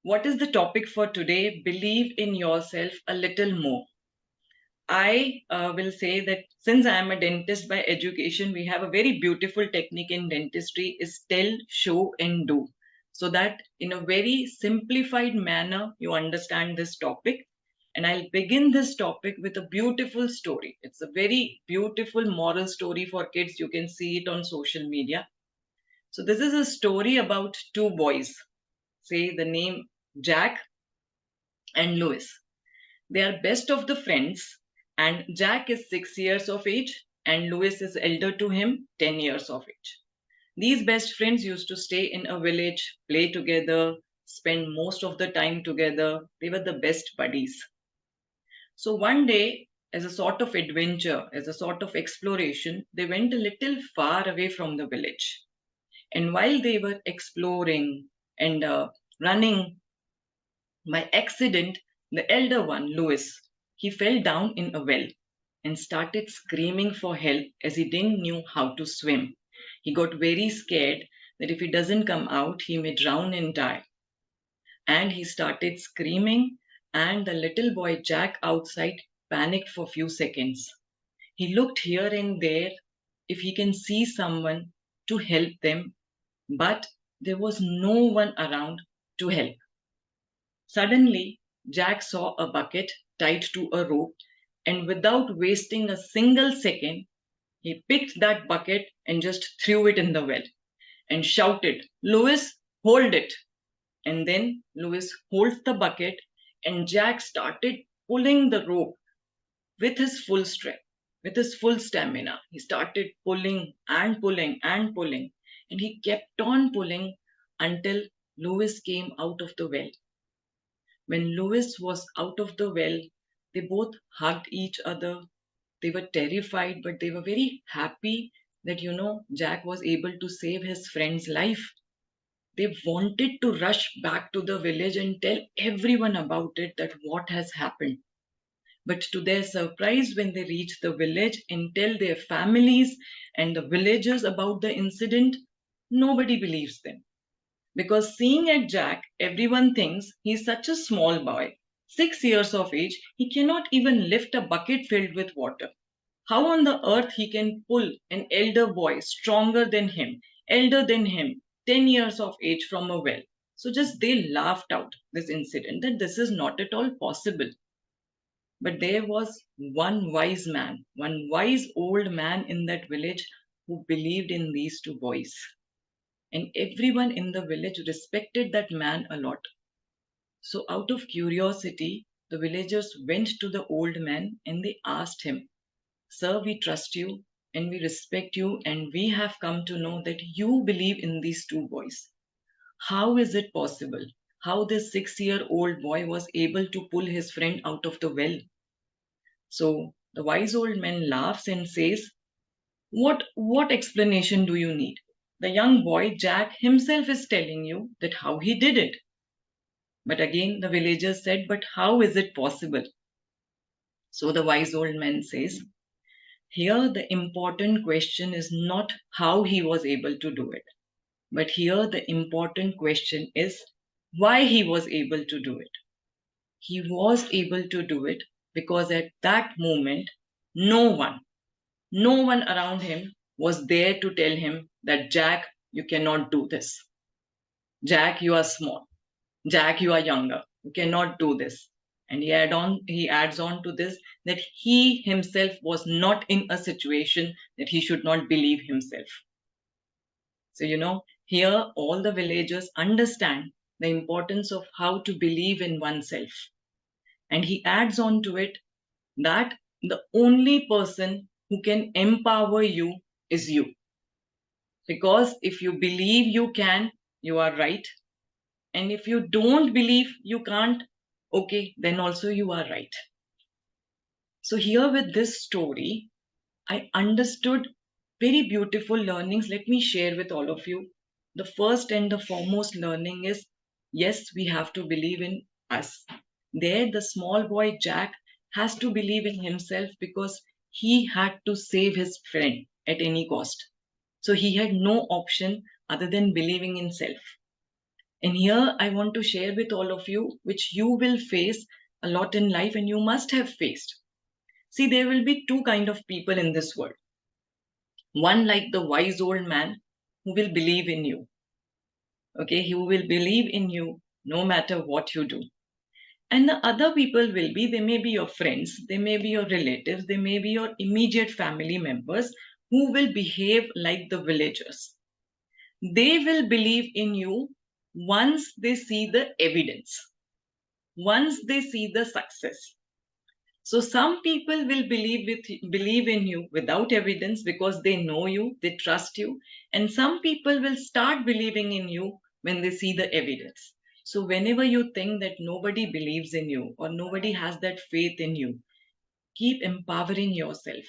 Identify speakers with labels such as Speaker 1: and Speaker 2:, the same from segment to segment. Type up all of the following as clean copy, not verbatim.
Speaker 1: What is the topic for today? Believe in yourself a little more. I will say that since I am a dentist by education, we have a very beautiful technique in dentistry is tell, show, and do. So that in a very simplified manner, you understand this topic. And I'll begin this topic with a beautiful story. It's a very beautiful moral story for kids. You can see it on social media. So this is a story about two boys. Say the name Jack and Louis. They are best of the friends, and Jack is 6 years of age, and Louis is elder to him, 10 years of age. These best friends used to stay in a village, play together, spend most of the time together. They were the best buddies. So one day, as a sort of adventure, as a sort of exploration, they went a little far away from the village. And while they were exploring and running, by accident, the elder one, Louis, he fell down in a well and started screaming for help as he didn't know how to swim. He got very scared that if he doesn't come out, he may drown and die. And he started screaming, and the little boy Jack outside panicked for a few seconds. He looked here and there if he can see someone to help them, but there was no one around to help. Suddenly, Jack saw a bucket tied to a rope, and without wasting a single second, he picked that bucket and just threw it in the well and shouted, Louis, hold it. And then Louis holds the bucket, and Jack started pulling the rope with his full strength, with his full stamina. He started pulling and pulling and pulling, and he kept on pulling until Louis came out of the well. When Louis was out of the well, they both hugged each other. They were terrified, but they were very happy that, Jack was able to save his friend's life. They wanted to rush back to the village and tell everyone about it, that what has happened. But to their surprise, when they reach the village and tell their families and the villagers about the incident, nobody believes them. Because seeing at Jack, everyone thinks he's such a small boy. 6 years of age, he cannot even lift a bucket filled with water. How on the earth he can pull an elder boy stronger than him, elder than him, 10 years of age from a well? So just they laughed out this incident that this is not at all possible. But there was one wise man, one wise old man in that village who believed in these two boys. And everyone in the village respected that man a lot. So, out of curiosity, the villagers went to the old man and they asked him, Sir, we trust you and we respect you, and we have come to know that you believe in these two boys. How is it possible? How this 6-year-old boy was able to pull his friend out of the well? So the wise old man laughs and says, what explanation do you need? The young boy, Jack, himself is telling you that how he did it. But again, the villagers said, But how is it possible? So the wise old man says, Here the important question is not how he was able to do it, but here the important question is why he was able to do it. He was able to do it because at that moment, no one, no one around him was there to tell him that, Jack, you cannot do this. Jack, you are small. Jack, you are younger. You cannot do this. And he adds on to this that he himself was not in a situation that he should not believe himself. So, here all the villagers understand the importance of how to believe in oneself. And he adds on to it that the only person who can empower you is you. Because if you believe you can, you are right. And if you don't believe you can't, okay, then also you are right. So, here with this story, I understood very beautiful learnings. Let me share with all of you. The first and the foremost learning is yes, we have to believe in us. There, the small boy Jack has to believe in himself because he had to save his friend at any cost. So, he had no option other than believing in self. And here I want to share with all of you, which you will face a lot in life and you must have faced. See, there will be two kind of people in this world. One, like the wise old man who will believe in you. Okay, he will believe in you no matter what you do. And the other people will be, they may be your friends, they may be your relatives, they may be your immediate family members who will behave like the villagers. They will believe in you once they see the evidence, once they see the success. So some people will believe in you without evidence because they know you, they trust you, and some people will start believing in you when they see the evidence. So whenever you think that nobody believes in you or nobody has that faith in you, keep empowering yourself,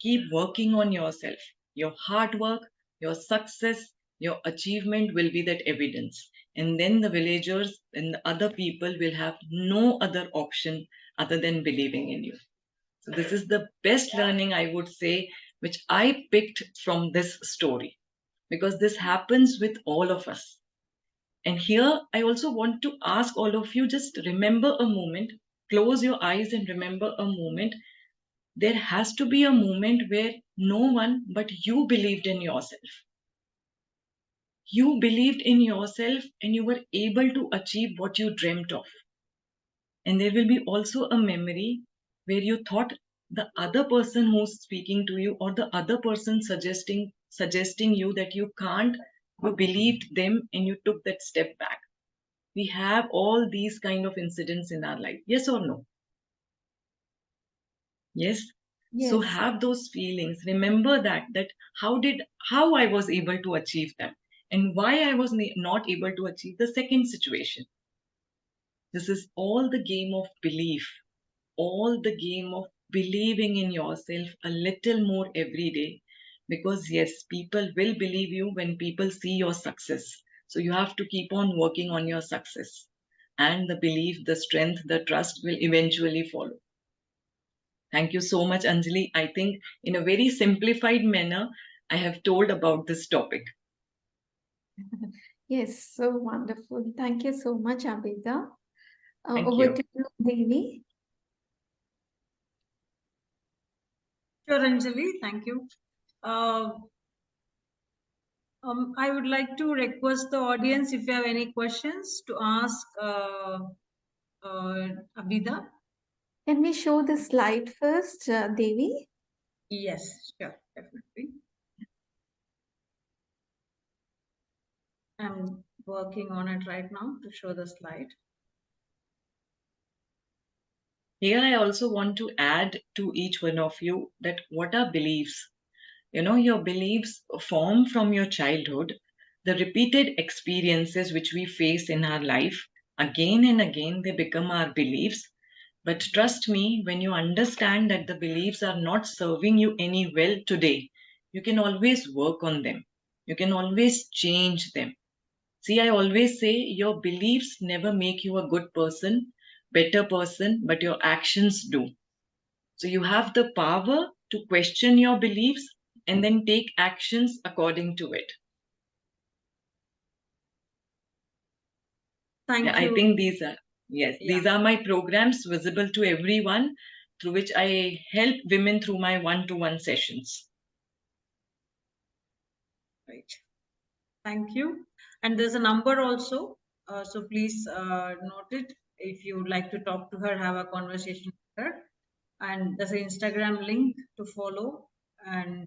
Speaker 1: keep working on yourself. Your hard work, your success, your achievement will be that evidence. And then the villagers and the other people will have no other option other than believing in you. So this is the best learning, I would say, which I picked from this story, because this happens with all of us. And here I also want to ask all of you, just remember a moment, close your eyes and remember a moment. There has to be a moment where no one but you believed in yourself. You believed in yourself and you were able to achieve what you dreamt of. And there will be also a memory where you thought the other person who's speaking to you or the other person suggesting you that you can't, you believed them and you took that step back. We have all these kind of incidents in our life. Yes or no? Yes. So
Speaker 2: Yes.
Speaker 1: have those feelings. Remember that how I was able to achieve them and why I was not able to achieve the second situation. This is all the game of belief, all the game of believing in yourself a little more every day. Because yes, people will believe you when people see your success. So you have to keep on working on your success. And the belief, the strength, the trust will eventually follow. Thank you so much, Anjali. I think in a very simplified manner, I have told about this topic.
Speaker 2: Yes, so wonderful. Thank you so much, Abida.
Speaker 1: Thank
Speaker 2: Over
Speaker 1: you.
Speaker 2: to you, Devi.
Speaker 3: Sure, Anjali, thank you. I would like to request the audience if you have any questions to ask Abida.
Speaker 2: Can we show the slide first, Devi?
Speaker 3: Yes, sure, definitely. I'm working on it right now to show the slide.
Speaker 1: Here, I also want to add to each one of you that what are beliefs? You know, your beliefs form from your childhood, the repeated experiences which we face in our life, again and again, they become our beliefs. But trust me, when you understand that the beliefs are not serving you any well today, you can always work on them. You can always change them. See, I always say your beliefs never make you a good person, better person, but your actions do. So you have the power to question your beliefs and then take actions according to it.
Speaker 3: Thank
Speaker 1: I
Speaker 3: you.
Speaker 1: think these are my programs visible to everyone through which I help women through my one-to-one sessions.
Speaker 3: Right. Thank you. And there's a number also. So please note it. If you would like to talk to her, have a conversation with her. And there's an Instagram link to follow. And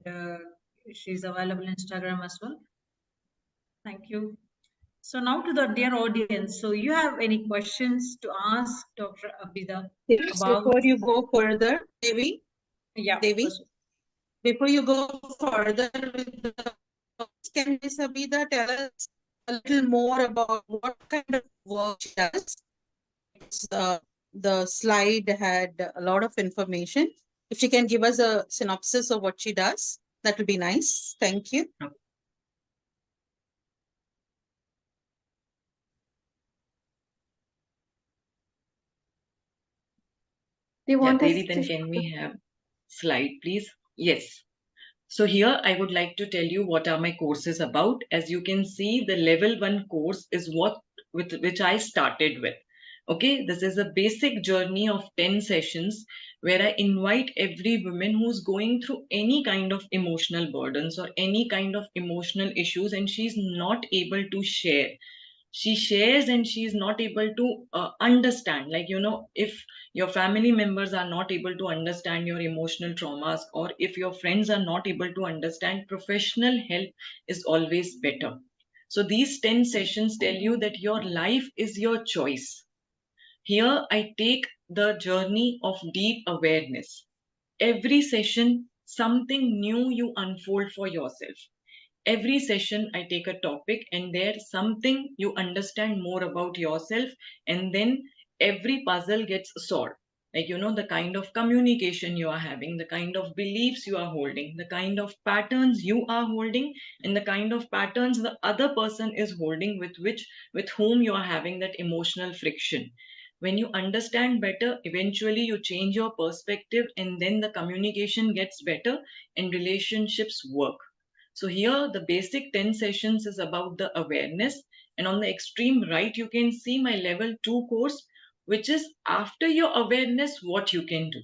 Speaker 3: she's available on Instagram as well. Thank you. So now to the dear audience. So you have any questions to ask Dr. Abida about?
Speaker 4: Before you go further, Devi,
Speaker 3: Yeah.
Speaker 4: Devi, before you go further with the, can Miss Abida tell us a little more about what kind of work she does? The slide had a lot of information. If she can give us a synopsis of what she does, that would be nice. Thank you.
Speaker 2: Do you want us
Speaker 1: Devi, then
Speaker 2: to
Speaker 1: can we have slide, please? Yes. So here I would like to tell you what are my courses about. As you can see, the level 1 course is what with which I started with. Okay, this is a basic journey of 10 sessions where I invite every woman who's going through any kind of emotional burdens or any kind of emotional issues and she's not able to share. She shares and she is not able to understand. Like, if your family members are not able to understand your emotional traumas, or if your friends are not able to understand, professional help is always better. So these 10 sessions tell you that your life is your choice. Here, I take the journey of deep awareness. Every session, something new you unfold for yourself. Every session, I take a topic, and there's something you understand more about yourself, and then every puzzle gets solved. Like, the kind of communication you are having, the kind of beliefs you are holding, the kind of patterns you are holding, and the kind of patterns the other person is holding with whom you are having that emotional friction. When you understand better, eventually you change your perspective, and then the communication gets better and relationships work. So here the basic 10 sessions is about the awareness, and on the extreme right you can see my level 2 course, which is after your awareness what you can do.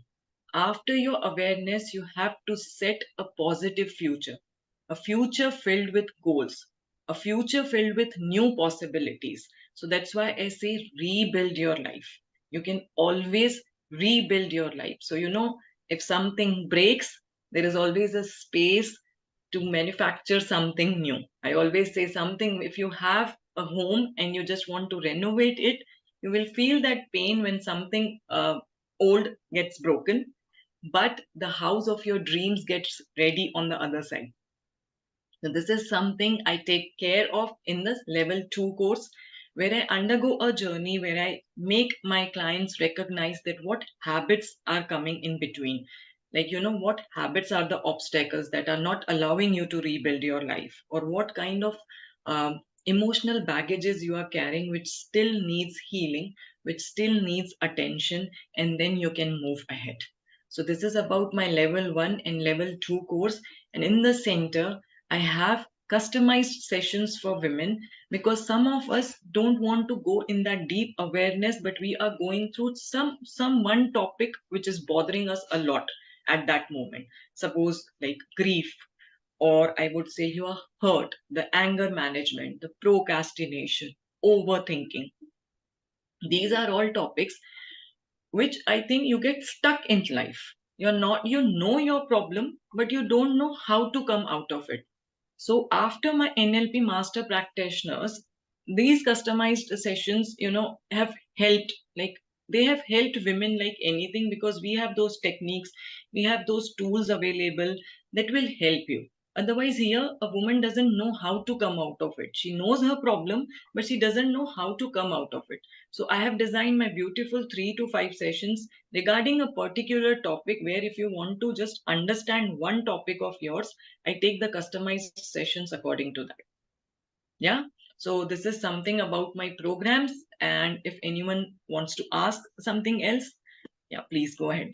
Speaker 1: After your awareness you have to set a positive future, a future filled with goals, a future filled with new possibilities. So that's why I say rebuild your life. You can always rebuild your life. So if something breaks, there is always a space to manufacture something new. I always say something, if you have a home and you just want to renovate it, you will feel that pain when something old gets broken, but the house of your dreams gets ready on the other side. So this is something I take care of in this level 2 course, where I undergo a journey where I make my clients recognize that what habits are coming in between. Like, what habits are the obstacles that are not allowing you to rebuild your life, or what kind of emotional baggages you are carrying, which still needs healing, which still needs attention, and then you can move ahead. So this is about my level 1 and level 2 course. And in the center, I have customized sessions for women, because some of us don't want to go in that deep awareness, but we are going through some one topic which is bothering us a lot at that moment. Suppose like grief, or I would say your hurt, the anger management, the procrastination, overthinking. These are all topics which I think you get stuck in life. You know your problem, but you don't know how to come out of it. So after my NLP master practitioners, these customized sessions, have helped, like they have helped women like anything, because we have those techniques, we have those tools available that will help you. Otherwise, here a woman doesn't know how to come out of it. She knows her problem, but she doesn't know how to come out of it. So I have designed my beautiful 3 to 5 sessions regarding a particular topic, where if you want to just understand one topic of yours, I take the customized sessions according to that. Yeah. So this is something about my programs. And if anyone wants to ask something else, yeah, please go ahead.